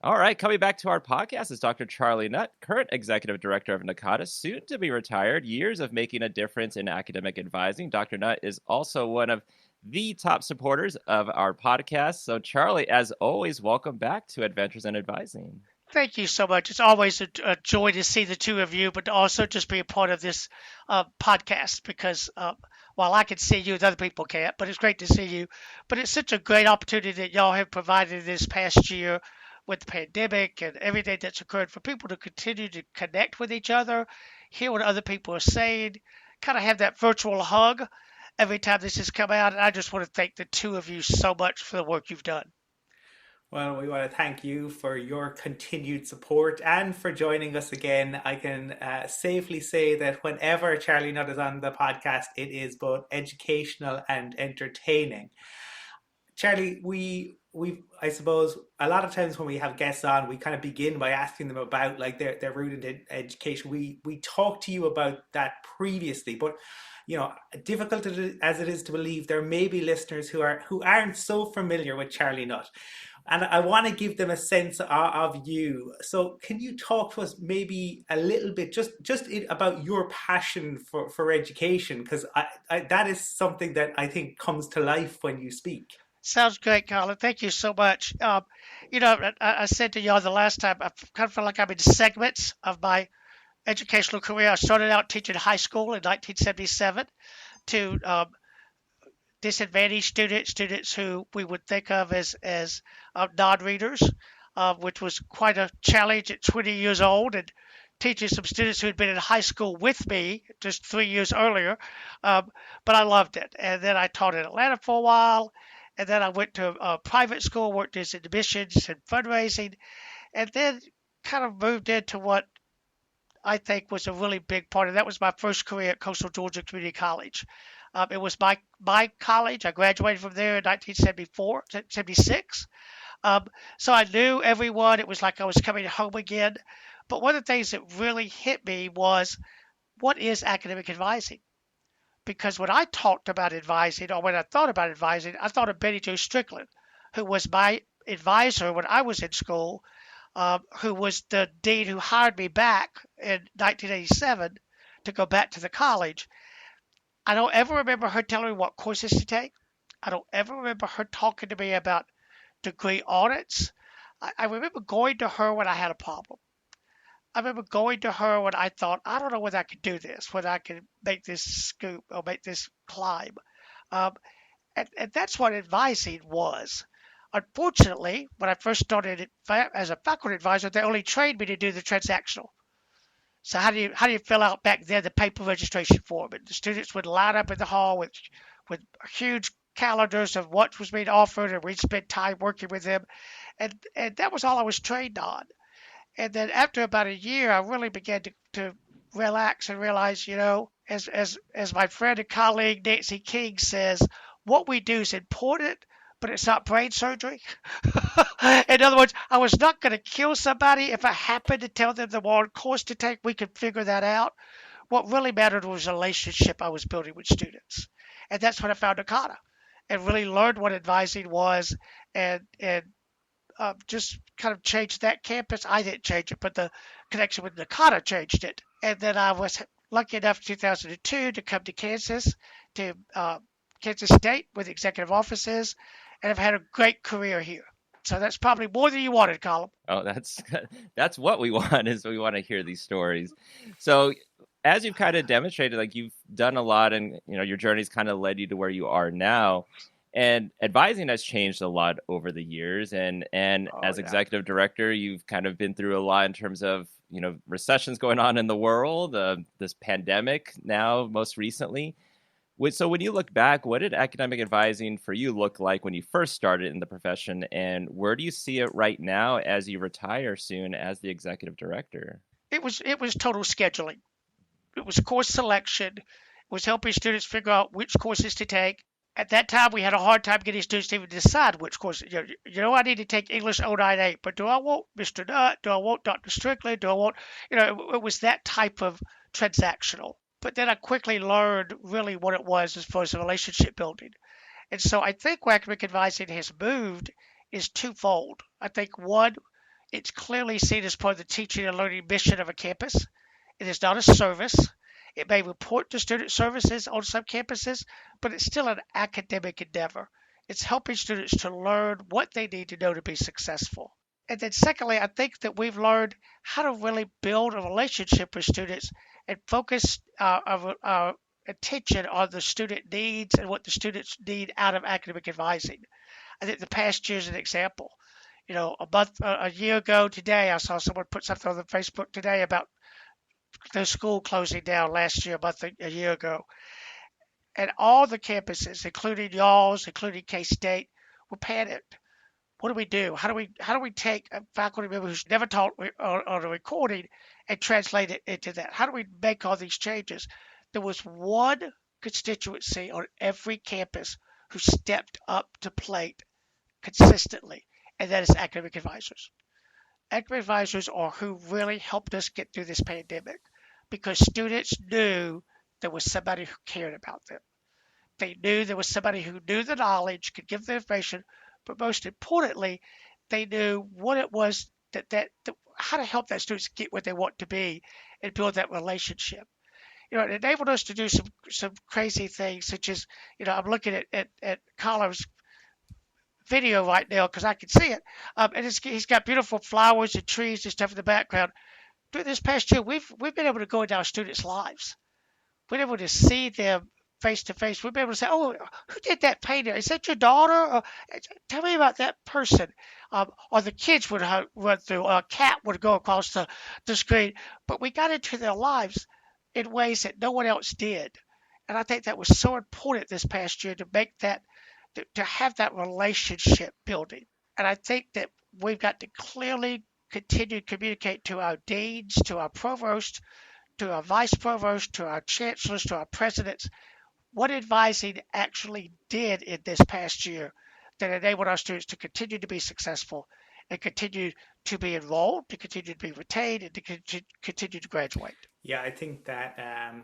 All right, coming back to our podcast is Dr. Charlie Nutt, current Executive Director of NACADA, soon to be retired, years of making a difference in academic advising. Dr. Nutt is also one of the top supporters of our podcast. So, Charlie, as always, welcome back to Adventures in Advising. Thank you so much. It's always a joy to see the two of you, but to also just be a part of this podcast because while I can see you, other people can't, but it's great to see you. But it's such a great opportunity that y'all have provided this past year with the pandemic and everything that's occurred for people to continue to connect with each other, hear what other people are saying, kind of have that virtual hug every time this has come out. And I just want to thank the two of you so much for the work you've done. Well, we want to thank you for your continued support and for joining us again. I can safely say that whenever Charlie Nutt is on the podcast, it is both educational and entertaining. Charlie, we I suppose a lot of times when we have guests on, we kind of begin by asking them about like their route in education. We talked to you about that previously, but difficult as it is to believe, there may be listeners who aren't so familiar with Charlie Nutt. And I want to give them a sense of you. So, can you talk to us maybe a little bit, about your passion for education? Because that is something that I think comes to life when you speak. Sounds great, Colin. Thank you so much. I said to y'all the last time, I kind of feel like I'm in segments of my educational career. I started out teaching high school in 1977 to disadvantaged students who we would think of as non-readers, which was quite a challenge at 20 years old and teaching some students who had been in high school with me just 3 years earlier. But I loved it. And then I taught in Atlanta for a while. And then I went to a private school, worked as admissions and fundraising, and then kind of moved into what I think was a really big part. And that was my first career at Coastal Georgia Community College. It was my college. I graduated from there in 1974, 76. So I knew everyone. It was like I was coming home again. But one of the things that really hit me was, what is academic advising? Because when I talked about advising, or when I thought about advising, I thought of Betty Jo Strickland, who was my advisor when I was in school, who was the dean who hired me back in 1987 to go back to the college. I don't ever remember her telling me what courses to take. I don't ever remember her talking to me about degree audits. I remember going to her when I had a problem. I remember going to her when I thought, I don't know whether I could do this, whether I could make this scoop or make this climb. Um, and that's what advising was. Unfortunately, when I first started as a faculty advisor, they only trained me to do the transactional. So how do you fill out back then the paper registration form? And the students would line up in the hall with huge calendars of what was being offered, and we'd spend time working with them, and that was all I was trained on. And then after about a year, I really began to relax and realize, as my friend and colleague Nancy King says, what we do is important, but it's not brain surgery. In other words, I was not going to kill somebody if I happened to tell them the wrong course to take. We could figure that out. What really mattered was the relationship I was building with students. And that's when I found NACADA and really learned what advising was, and just kind of changed that campus. I didn't change it, but the connection with NACADA changed it. And then I was lucky enough in 2002 to come to Kansas, to Kansas State with executive offices, and I've had a great career here. So that's probably more than you wanted, Colin. Oh, that's what we want is we want to hear these stories. So, as you've kind of demonstrated, like you've done a lot, and your journey's kind of led you to where you are now. And advising has changed a lot over the years. And Oh, as yeah. executive director, you've kind of been through a lot in terms of, recessions going on in the world, this pandemic now, most recently. So when you look back, what did academic advising for you look like when you first started in the profession? And where do you see it right now as you retire soon as the executive director? It was total scheduling. It was course selection. It was helping students figure out which courses to take. At that time, we had a hard time getting students to even decide which course. I need to take English 098, but do I want Mr. Nutt? Do I want Dr. Strickland? Do I want, it was that type of transactional. But then I quickly learned really what it was as far as relationship building. And so I think where academic advising has moved is twofold. I think one, It's clearly seen as part of the teaching and learning mission of a campus. It is not a service. It may report to student services on some campuses, but it's still an academic endeavor. It's helping students to learn what they need to know to be successful. And then secondly, I think that we've learned how to really build a relationship with students and focus our attention on the student needs and what the students need out of academic advising. I think the past year is an example. A year ago today, I saw someone put something on the Facebook today about their school closing down last year, a year ago. And all the campuses, including y'all's, including K-State, were panicked. What do we do? How do we take a faculty member who's never taught on a recording and translate it into that? How do we make all these changes? There was one constituency on every campus who stepped up to plate consistently, and that is academic advisors. Academic advisors are who really helped us get through this pandemic because students knew there was somebody who cared about them. They knew there was somebody who knew the knowledge, could give the information, but most importantly, they knew what it was how to help that students get what they want to be and build that relationship. It enabled us to do some crazy things, such as, I'm looking at Colin's video right now because I can see it. And he's got beautiful flowers and trees and stuff in the background. During this past year, we've been able to go into our students' lives. We've been able to see them face to face. We've been able to say, "Oh, who did that painting? Is that your daughter? Or, tell me about that person." Or the kids would run through. A cat would go across the screen. But we got into their lives in ways that no one else did. And I think that was so important this past year to make that, to have that relationship building. And I think that we've got to clearly continue to communicate to our deans, to our provost, to our vice provost, to our chancellors, to our presidents, what advising actually did in this past year that enabled our students to continue to be successful and continue to be enrolled, to continue to be retained, and to continue to graduate. Yeah, I think that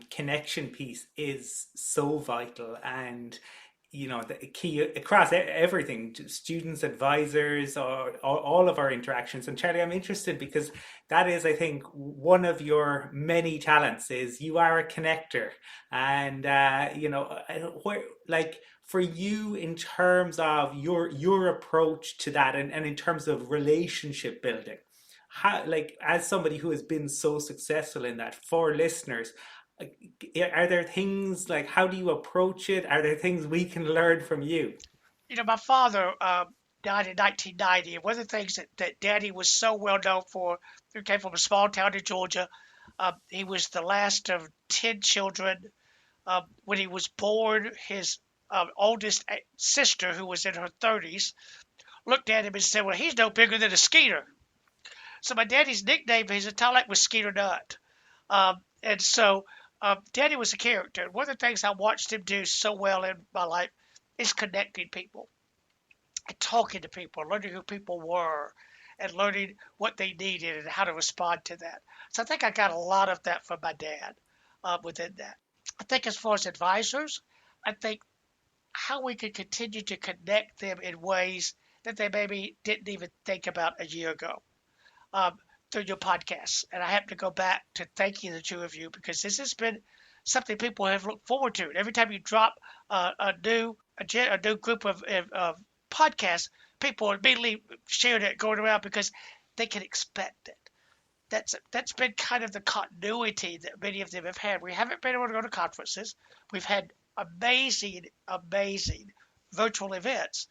connection piece is so vital, and the key across everything, students, advisors, or all of our interactions. And Charlie, I'm interested because that is, I think, one of your many talents is you are a connector. And where, like, for you, in terms of your approach to that, and in terms of relationship building, how, like, as somebody who has been so successful in that, for listeners, are there things, like, how do you approach it? Are there things we can learn from you? My father died in 1990, and one of the things that Daddy was so well known for, he came from a small town in Georgia. He was the last of 10 children. When he was born, his oldest sister, who was in her 30s, looked at him and said, "Well, he's no bigger than a Skeeter." So my daddy's nickname, his intellect, was Skeeter Nutt. And so Daddy was a character. And one of the things I watched him do so well in my life is connecting people and talking to people, learning who people were and learning what they needed and how to respond to that. So I think I got a lot of that from my dad within that. I think as far as advisors, I think how we could continue to connect them in ways that they maybe didn't even think about a year ago. Through your podcasts. And I have to go back to thanking the two of you because this has been something people have looked forward to. Every time you drop a new group of podcasts, people immediately sharing it, going around because they can expect it. That's been kind of the continuity that many of them have had. We haven't been able to go to conferences. We've had amazing virtual events,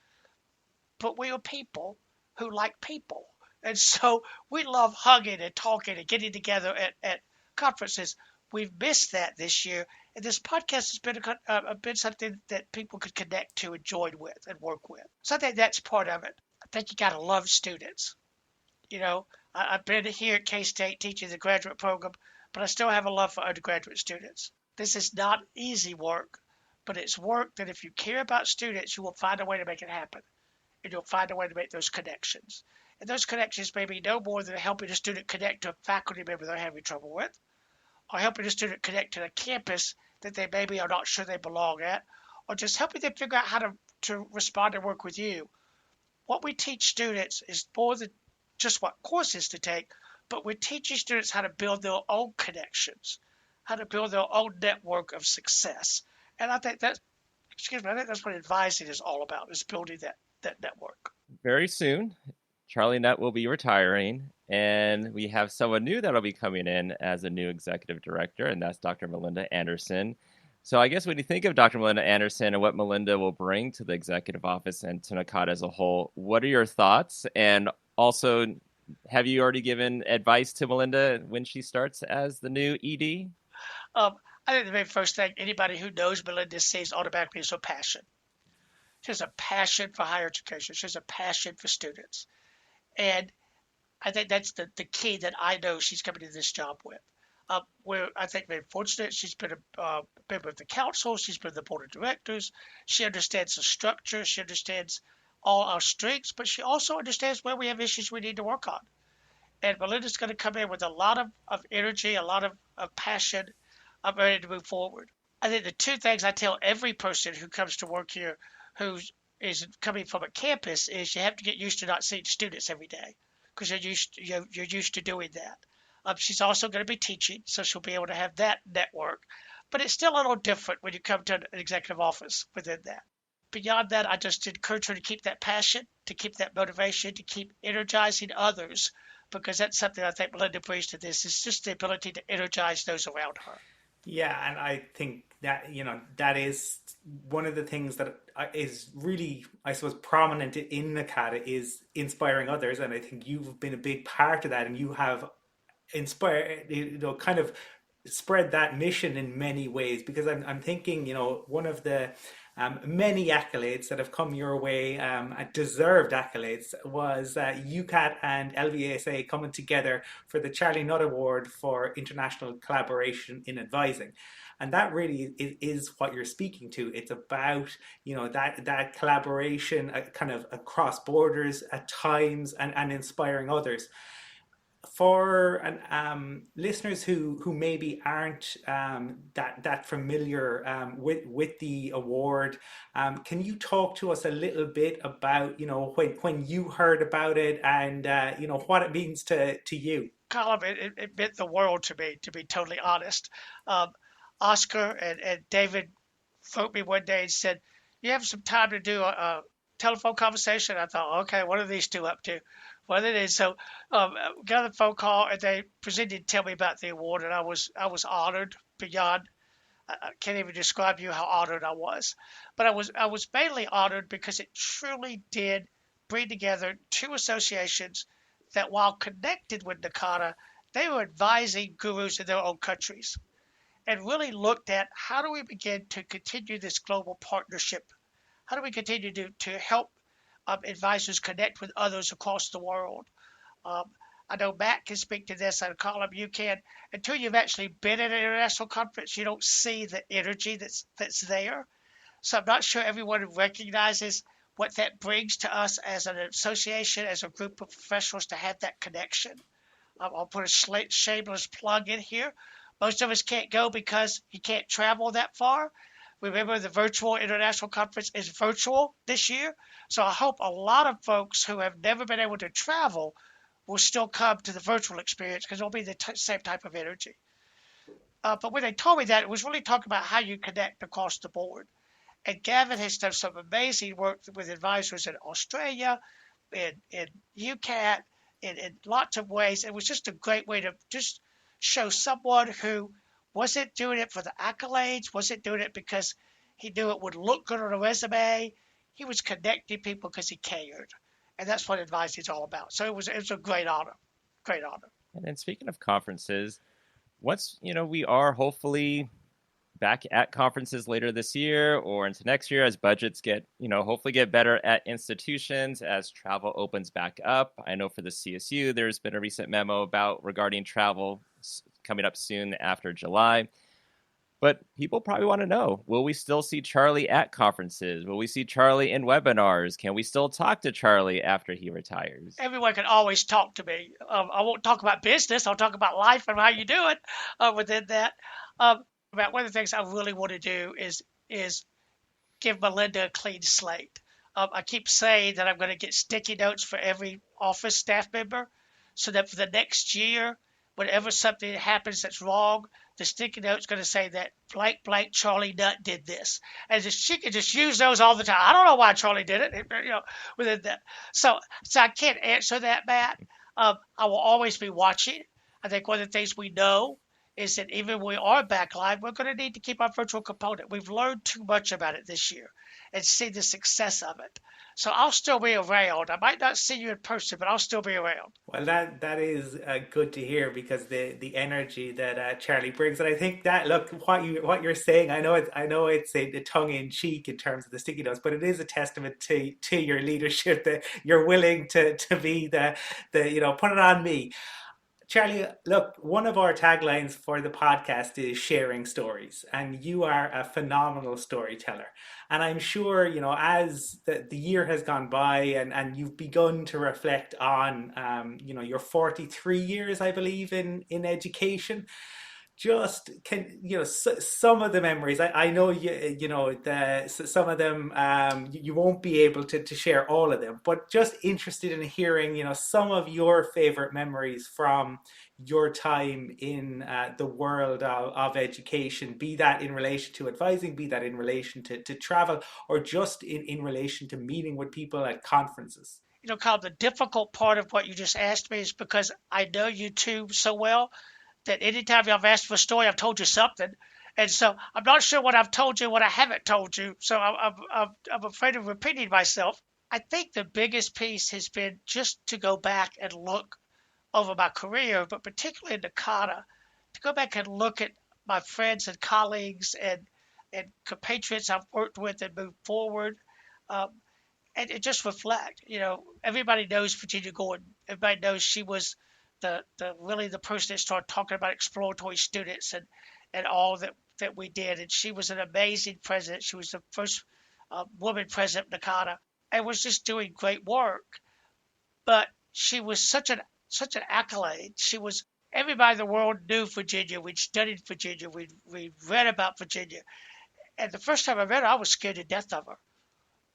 but we are people who like people. And so we love hugging and talking and getting together at conferences. We've missed that this year. And this podcast has been something that people could connect to and join with and work with. So I think that's part of it. I think you got to love students. I've been here at K-State teaching the graduate program, but I still have a love for undergraduate students. This is not easy work, but it's work that if you care about students, you will find a way to make it happen. And you'll find a way to make those connections. And those connections may be no more than helping a student connect to a faculty member they're having trouble with, or helping a student connect to a campus that they maybe are not sure they belong at, or just helping them figure out how to respond and work with you. What we teach students is more than just what courses to take, but we're teaching students how to build their own connections, how to build their own network of success. And I think that's, I think that's what advising is all about, is building that network. Very soon, Charlie Nutt will be retiring, and we have someone new that'll be coming in as a new executive director, and that's Dr. Melinda Anderson. So I guess when you think of Dr. Melinda Anderson and what Melinda will bring to the executive office and to NACADA as a whole, what are your thoughts? And also, have you already given advice to Melinda when she starts as the new ED? I think the very first thing anybody who knows Melinda sees automatically is her passion. She has a passion for higher education. She has a passion for students. And I think that's the key that I know she's coming to this job with. Where I think very fortunate, she's been a member of the council, she's been the board of directors, she understands the structure, she understands all our strengths, but she also understands where we have issues we need to work on. And Melinda's going to come in with a lot of energy, a lot of passion. I'm ready to move forward. I think the two things I tell every person who comes to work here who is coming from a campus is you have to get used to not seeing students every day, because you're used to doing that. She's also going to be teaching, so she'll be able to have that network. But it's still a little different when you come to an executive office within that. Beyond that, I just encourage her to keep that passion, to keep that motivation, to keep energizing others, because that's something I think Melinda brings to this, is just the ability to energize those around her. Yeah, and I think that, that is one of the things that is really, I suppose, prominent in NACADA is inspiring others. And I think you've been a big part of that, and you have inspired, kind of spread that mission in many ways, because I'm thinking, one of the many accolades that have come your way, deserved accolades, was UCAT and LVSA coming together for the Charlie Nutt Award for International Collaboration in Advising. And that really is what you're speaking to. It's about, that collaboration kind of across borders at times, and inspiring others. For listeners who maybe aren't that familiar with the award, can you talk to us a little bit about when you heard about it, and what it means to you? Colin, it meant the world to me, to be totally honest. Oscar and David phoned me one day and said, "You have some time to do a telephone conversation?" I thought, okay, what are these two up to? What it is. So got a phone call, and they presented to tell me about the award, and I was honored beyond. I can't even describe to you how honored I was. But I was mainly honored because it truly did bring together two associations that, while connected with NACADA, they were advising gurus in their own countries, and really looked at how do we begin to continue this global partnership? How do we continue to help advisors connect with others across the world? I know Matt can speak to this. I call him. You can. Until you've actually been at an international conference, you don't see the energy that's there. So I'm not sure everyone recognizes what that brings to us as an association, as a group of professionals, to have that connection. I'll put a shameless plug in here. Most of us can't go because you can't travel that far. Remember, the virtual international conference is virtual this year. So I hope a lot of folks who have never been able to travel will still come to the virtual experience, because it'll be the same type of energy. But when they told me that, it was really talking about how you connect across the board. And Gavin has done some amazing work with advisors in Australia, in UCAT, in lots of ways. It was just a great way to just show someone who wasn't doing it for the accolades, wasn't doing it because he knew it would look good on a resume. He was connecting people because he cared. And that's what advising is all about. So it was a great honor. Great honor. And then speaking of conferences, once, we are hopefully back at conferences later this year or into next year, as budgets get, hopefully get better at institutions, as travel opens back up. I know for the CSU, there's been a recent memo regarding travel coming up soon after July. But people probably want to know, will we still see Charlie at conferences? Will we see Charlie in webinars? Can we still talk to Charlie after he retires? Everyone can always talk to me. I won't talk about business. I'll talk about life and how you do it within that. One of the things I really want to do is give Melinda a clean slate. I keep saying that I'm going to get sticky notes for every office staff member so that for the next year, whenever something happens that's wrong, the sticky note's going to say that blank, blank, Charlie Nutt did this. And she can just use those all the time. I don't know why Charlie did it, within that. So I can't answer that, Matt. I will always be watching. I think one of the things we know is that even when we are back live, we're going to need to keep our virtual component. We've learned too much about it this year and see the success of it. So I'll still be around. I might not see you in person, but I'll still be around. Well, that is good to hear, because the energy that Charlie brings, and I think that, look, what you're saying, I know it's a tongue in cheek in terms of the sticky notes, but it is a testament to your leadership, that you're willing to be the put it on me. Charlie, look, one of our taglines for the podcast is sharing stories, and you are a phenomenal storyteller. And I'm sure, as the year has gone by, and you've begun to reflect on, your 43 years, I believe, in education, just can some of the memories, I know some of them, you won't be able to share all of them, but just interested in hearing some of your favorite memories from your time in the world of education, be that in relation to advising, be that in relation to travel, or just in relation to meeting with people at conferences. Kyle, the difficult part of what you just asked me is because I know you two so well that anytime I've asked for a story, I've told you something. And so I'm not sure what I've told you, what I haven't told you. So I'm afraid of repeating myself. I think the biggest piece has been just to go back and look over my career, but particularly in NACADA, to go back and look at my friends and colleagues and compatriots I've worked with and moved forward. Um, and just reflect. Everybody knows Virginia Gordon. Everybody knows she was the person that started talking about exploratory students and all that we did. And she was an amazing president. She was the first woman president of NACADA and was just doing great work. But she was such an accolade. She was Everybody in the world knew Virginia. We'd studied Virginia. We read about Virginia. And the first time I met her, I was scared to death of her,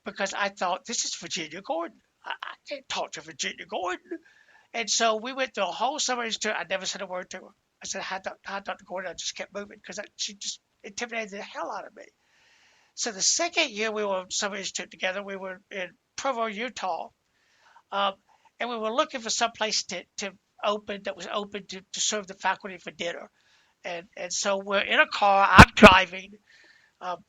because I thought, this is Virginia Gordon. I can't talk to Virginia Gordon. And so we went through a whole summer institute. I never said a word to her. I said, hi, Dr. Gordon. I just kept moving because she just intimidated the hell out of me. So the second year we were summer institute together, we were in Provo, Utah. And we were looking for some place to open that was open to serve the faculty for dinner. And so we're in a car. I'm driving.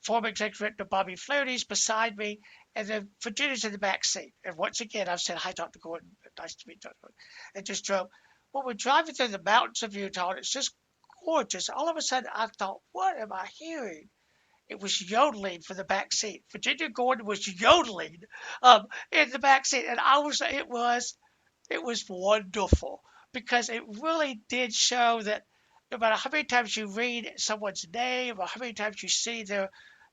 Former Executive Director Bobby Flaherty's beside me, and then Virginia's in the back seat. And once again, I've said, hi, Dr. Gordon. Nice to meet Dr. Gordon. And just drove. Well, we're driving through the mountains of Utah, and it's just gorgeous. All of a sudden, I thought, what am I hearing? It was yodeling from the back seat. Virginia Gordon was yodeling in the back seat, and it was wonderful, because it really did show that no matter how many times you read someone's name or how many times you see their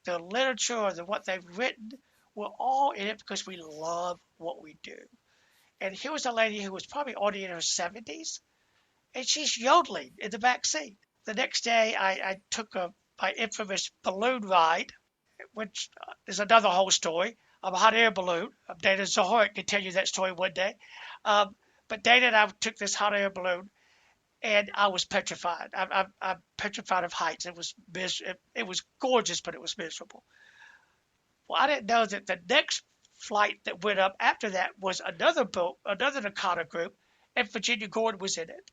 literature or what they've written, we're all in it because we love what we do. And here was a lady who was probably already in her 70s, and she's yodeling in the back seat. The next day, I took my infamous balloon ride, which is another whole story. I'm a hot air balloon. Dana Zohoric can tell you that story one day. But Dana and I took this hot air balloon, and I was petrified. I'm petrified of heights. It was gorgeous, but it was miserable. Well, I didn't know that the next flight that went up after that was another NACADA group, and Virginia Gordon was in it.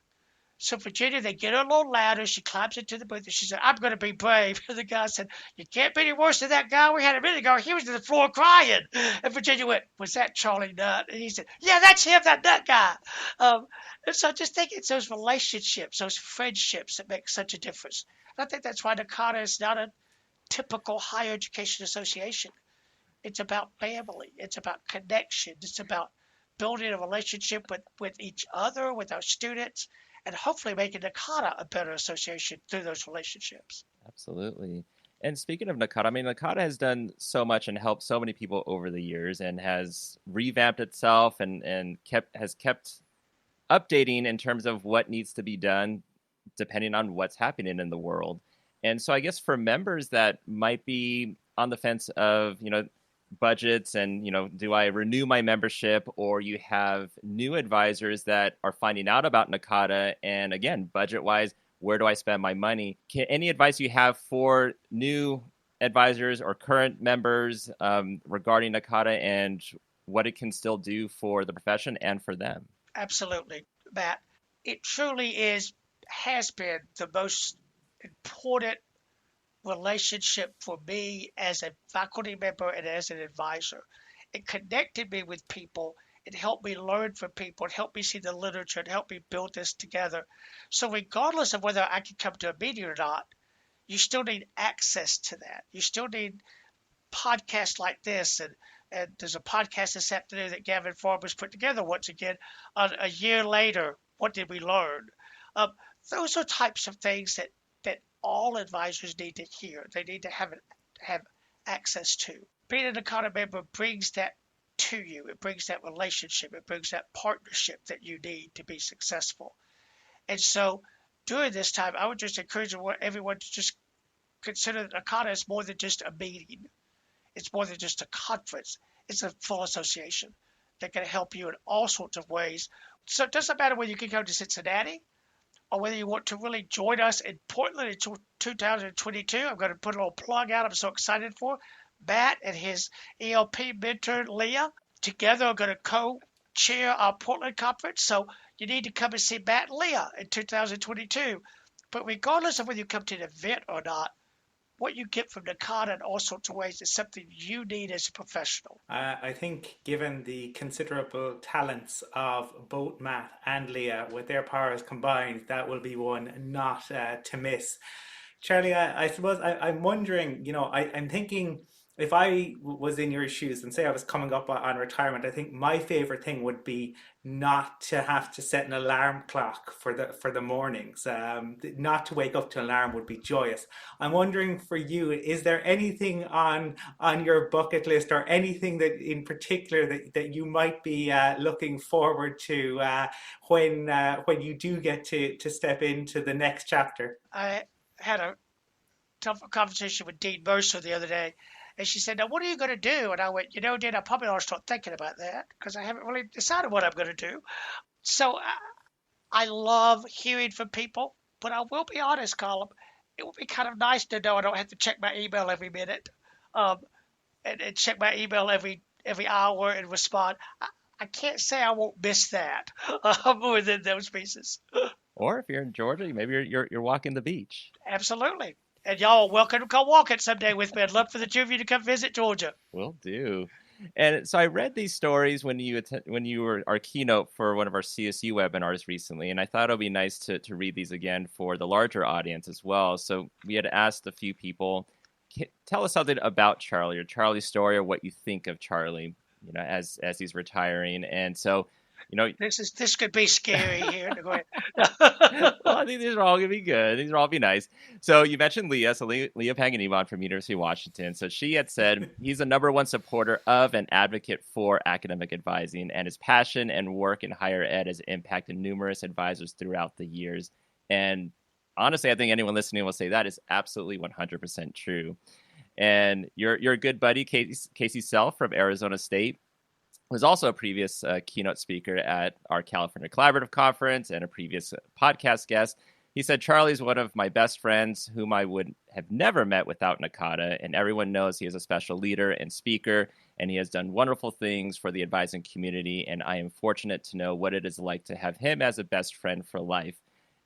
So Virginia, they get her a little ladder. She climbs into the booth, and she said, I'm going to be brave. And the guy said, you can't be any worse than that guy we had a minute ago. He was to the floor crying. And Virginia went, was that Charlie Nutt? And he said, yeah, that's him, that Nutt guy. And so I just think it's those relationships, those friendships that make such a difference. And I think that's why NACADA is not a typical higher education association. It's about family. It's about connection. It's about building a relationship with each other, with our students, and hopefully making NACADA a better association through those relationships. Absolutely. And speaking of NACADA, I mean, NACADA has done so much and helped so many people over the years, and has revamped itself and has kept updating in terms of what needs to be done depending on what's happening in the world. And so I guess for members that might be on the fence of, budgets and, do I renew my membership, or you have new advisors that are finding out about NACADA and, again, budget wise, where do I spend my money? Any advice you have for new advisors or current members regarding NACADA and what it can still do for the profession and for them? Absolutely, Matt. It truly has been the most important relationship for me as a faculty member and as an advisor. It connected me with people. It helped me learn from people. It helped me see the literature. It helped me build this together. So regardless of whether I can come to a meeting or not, you still need access to that. You still need podcasts like this. And there's a podcast this afternoon that Gavin Farmer's put together once again on a year later. What did we learn? Those are types of things that all advisors need to hear. They need to have access to. Being an NACADA member brings that to you. It brings that relationship. It brings that partnership that you need to be successful. And so during this time, I would just encourage everyone to just consider that NACADA is more than just a meeting. It's more than just a conference. It's a full association that can help you in all sorts of ways. So it doesn't matter whether you can go to Cincinnati or whether you want to really join us in Portland in 2022. I'm going to put a little plug out I'm so excited for. Matt and his ELP mentor, Leah, together are going to co-chair our Portland conference. So you need to come and see Matt and Leah in 2022. But regardless of whether you come to an event or not, what you get from NACADA in all sorts of ways is something you need as a professional. I think given the considerable talents of both Matt and Leah with their powers combined, that will be one not to miss. Charlie, I suppose I'm wondering, I'm thinking if I was in your shoes and say I was coming up on retirement, I think my favorite thing would be not to have to set an alarm clock for the mornings. Not to wake up to an alarm would be joyous. I'm wondering for you, is there anything on your bucket list or anything that in particular that you might be looking forward to when you do get to step into the next chapter? I had a tough conversation with Dean Mercer the other day, and she said, "Now, what are you going to do?" And I went, Dean, I probably ought to start thinking about that because I haven't really decided what I'm going to do. So I love hearing from people, but I will be honest, Colin, it would be kind of nice to know I don't have to check my email every minute and check my email every hour and respond. I can't say I won't miss that more than those pieces. Or if you're in Georgia, maybe you're walking the beach. Absolutely. And y'all are welcome to come walk it someday with me. I'd love for the two of you to come visit Georgia. Will do. And so I read these stories when you were our keynote for one of our CSU webinars recently, and I thought it would be nice to read these again for the larger audience as well. So we had asked a few people, tell us something about Charlie or Charlie's story or what you think of Charlie, as he's retiring. And so, this could be scary here. Go ahead. Well, I think these are all going to be good. These are all be nice. So you mentioned Leah. So Leah Paganimon from University of Washington. So she had said he's the #1 supporter of and advocate for academic advising, and his passion and work in higher ed has impacted numerous advisors throughout the years. And honestly, I think anyone listening will say that is absolutely 100% true. And your good buddy, Casey Self from Arizona State, was also a previous keynote speaker at our California Collaborative Conference and a previous podcast guest. He said, Charlie's one of my best friends whom I would have never met without NACADA, and everyone knows he is a special leader and speaker, and he has done wonderful things for the advising community, and I am fortunate to know what it is like to have him as a best friend for life.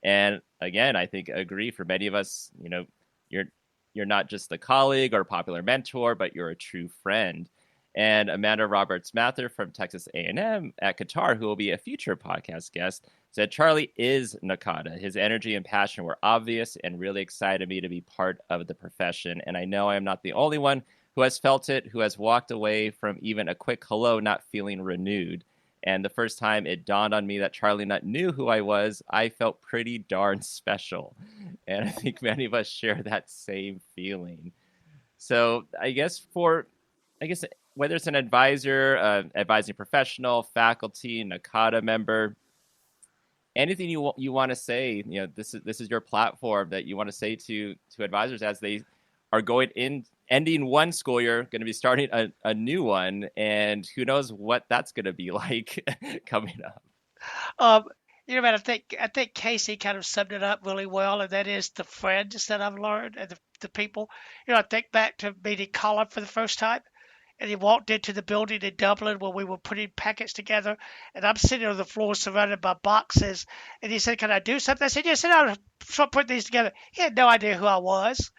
And again, I think agree for many of us, you're not just a colleague or a popular mentor, but you're a true friend. And Amanda Roberts-Mather from Texas A&M at Qatar, who will be a future podcast guest, said Charlie is NACADA. His energy and passion were obvious and really excited me to be part of the profession. And I know I am not the only one who has felt it, who has walked away from even a quick hello not feeling renewed. And the first time it dawned on me that Charlie Nutt knew who I was, I felt pretty darn special. And I think many of us share that same feeling. So I guess whether it's an advisor, advising professional, faculty, NACADA member, anything you want to say, this is your platform that you want to say to advisors as they are going in ending one school year, going to be starting a new one, and who knows what that's going to be like coming up. Um, man, I think Casey kind of summed it up really well, and that is the friends that I've learned and the people. I think back to meeting Colin for the first time, and he walked into the building in Dublin where we were putting packets together, and I'm sitting on the floor surrounded by boxes, and he said, "Can I do something?" I said, "Yeah, sit down and start putting these together." He had no idea who I was.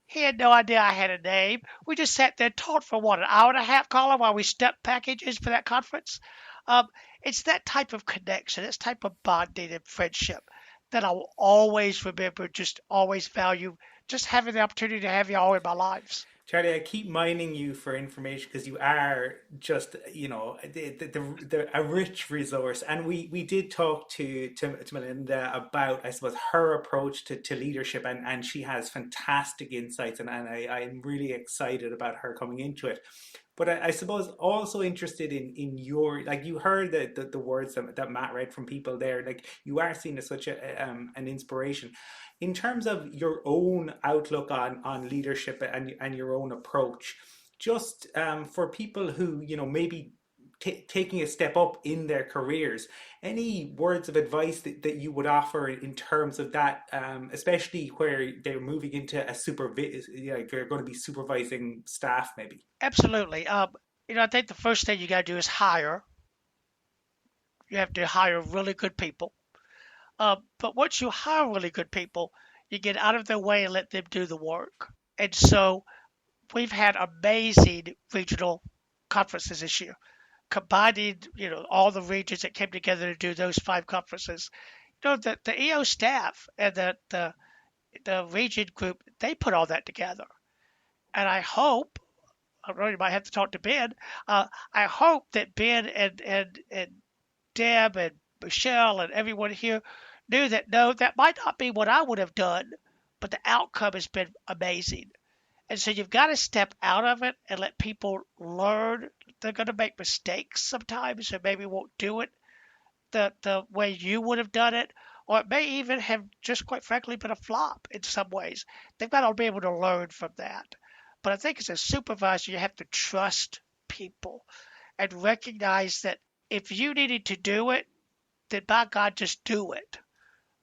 He had no idea I had a name. We just sat there and talked for what, an hour and a half, Colin, while we stuck packages for that conference. Um, it's that type of connection, it's type of bonding and friendship that I will always remember, just always value, just having the opportunity to have you all in my lives. Charlie, I keep mining you for information because you are just, a rich resource. And we did talk to Melinda about, I suppose, her approach to leadership, and she has fantastic insights, and I'm really excited about her coming into it. But I suppose also interested in your, like, you heard the words that Matt read from people there, like you are seen as such an inspiration in terms of your own outlook on leadership and your own approach, just for people who, maybe taking a step up in their careers, any words of advice that you would offer in terms of that, especially where they're moving into a like they're going to be supervising staff maybe? Absolutely. I think the first thing you got to do is hire. You have to hire really good people. But once you hire really good people, you get out of their way and let them do the work. And so we've had amazing regional conferences this year, combining, all the regions that came together to do those 5 conferences. The EO staff and the region group, they put all that together. And I really might have to talk to Ben. I hope that Ben and Deb and Michelle and everyone here knew that no, that might not be what I would have done, but the outcome has been amazing. And so you've got to step out of it and let people learn. They're going to make mistakes sometimes, or maybe won't do it the way you would have done it, or it may even have just quite frankly been a flop in some ways. They've got to be able to learn from that. But I think as a supervisor, you have to trust people and recognize that if you needed to do it, then by God, just do it.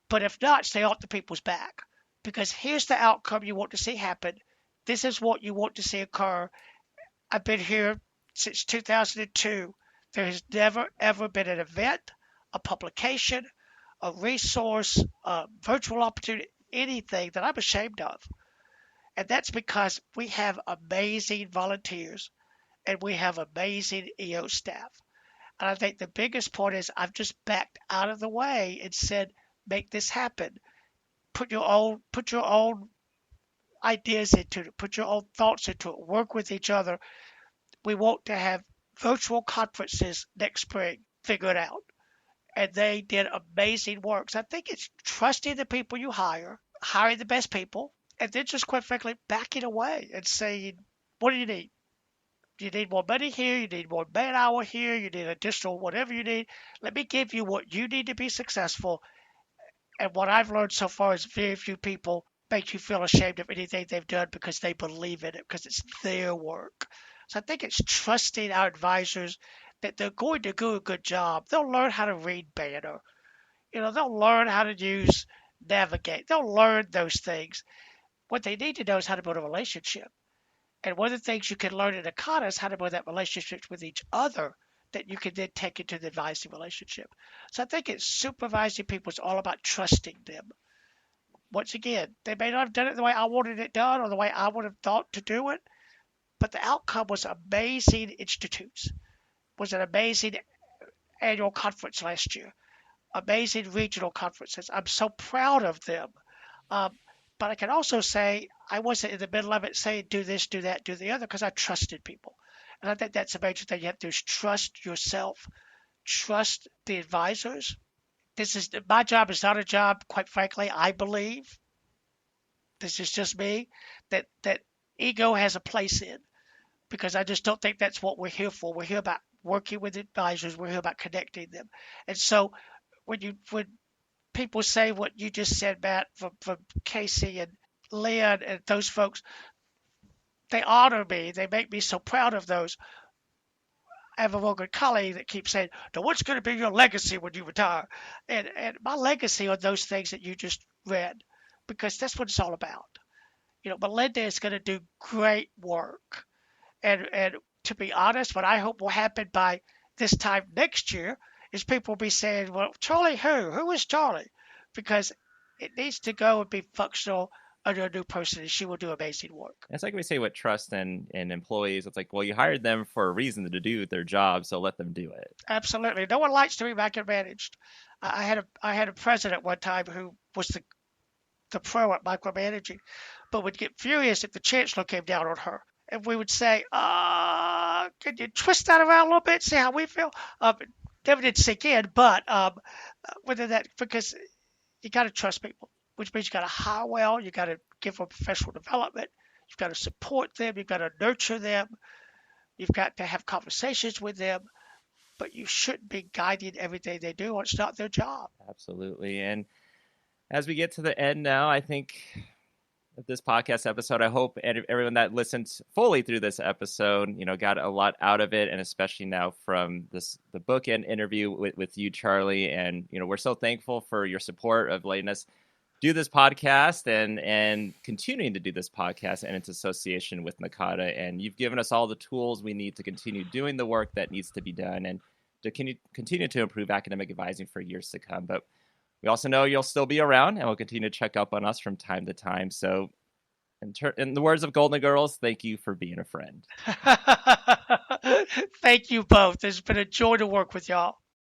But if not, stay off the people's back. Because here's the outcome you want to see happen. This is what you want to see occur. I've been here since 2002. There has never, ever been an event, a publication, a resource, a virtual opportunity, anything that I'm ashamed of. And that's because we have amazing volunteers and we have amazing EO staff. And I think the biggest point is I've just backed out of the way and said, make this happen. Put your own ideas into it, put your own thoughts into it, work with each other. We want to have virtual conferences next spring, figure it out. And they did amazing work. So I think it's trusting the people you hire, hiring the best people, and then just quite frankly backing away and saying, what do you need? You need more money here, you need more man hour here, you need additional whatever you need. Let me give you what you need to be successful. And what I've learned so far is very few people make you feel ashamed of anything they've done because they believe in it, because it's their work. So I think it's trusting our advisors that they're going to do a good job. They'll learn how to read Banner. They'll learn how to use Navigate. They'll learn those things. What they need to know is how to build a relationship. And one of the things you can learn in NACADA is how to build that relationship with each other that you can then take into the advising relationship. So I think it's supervising people is all about trusting them. Once again, they may not have done it the way I wanted it done or the way I would have thought to do it, but the outcome was amazing institutes. Was an amazing annual conference last year, amazing regional conferences. I'm so proud of them. Um, but I can also say I wasn't in the middle of it saying do this, do that, do the other because I trusted people. And I think that's a major thing you have to do is trust yourself, trust the advisors. This is my job is not a job, quite frankly, I believe. This is just me, that ego has a place in because I just don't think that's what we're here for. We're here about working with advisors. We're here about connecting them. And so when people say what you just said, Matt, from Casey and Lynn and those folks, they honor me. They make me so proud of those. I have a real good colleague that keeps saying, "Now, what's going to be your legacy when you retire?" And my legacy are those things that you just read, because that's what it's all about. Melinda is going to do great work. And to be honest, what I hope will happen by this time next year is people will be saying, "Well, Charlie who? Who is Charlie?" Because it needs to go and be functional under a new person, and she will do amazing work. It's like we say with trust and employees. It's like, well, you hired them for a reason to do their job, so let them do it. Absolutely. No one likes to be micromanaged. I had a president one time who was the pro at micromanaging, but would get furious if the chancellor came down on her. And we would say, can you twist that around a little bit, see how we feel? Never did sink in, but whether that, because you got to trust people, which means you got to hire well, you got to give them professional development, you've got to support them, you've got to nurture them, you've got to have conversations with them, but you shouldn't be guiding everything they do, or it's not their job. Absolutely. And as we get to the end now, I think of this podcast episode, I hope everyone that listens fully through this episode, got a lot out of it, and especially now from the book and interview with you, Charlie. And we're so thankful for your support of letting us do this podcast and continuing to do this podcast and its association with NACADA. And you've given us all the tools we need to continue doing the work that needs to be done and to continue to improve academic advising for years to come. But we also know you'll still be around and will continue to check up on us from time to time. So in the words of Golden Girls, thank you for being a friend. Thank you both. It's been a joy to work with y'all.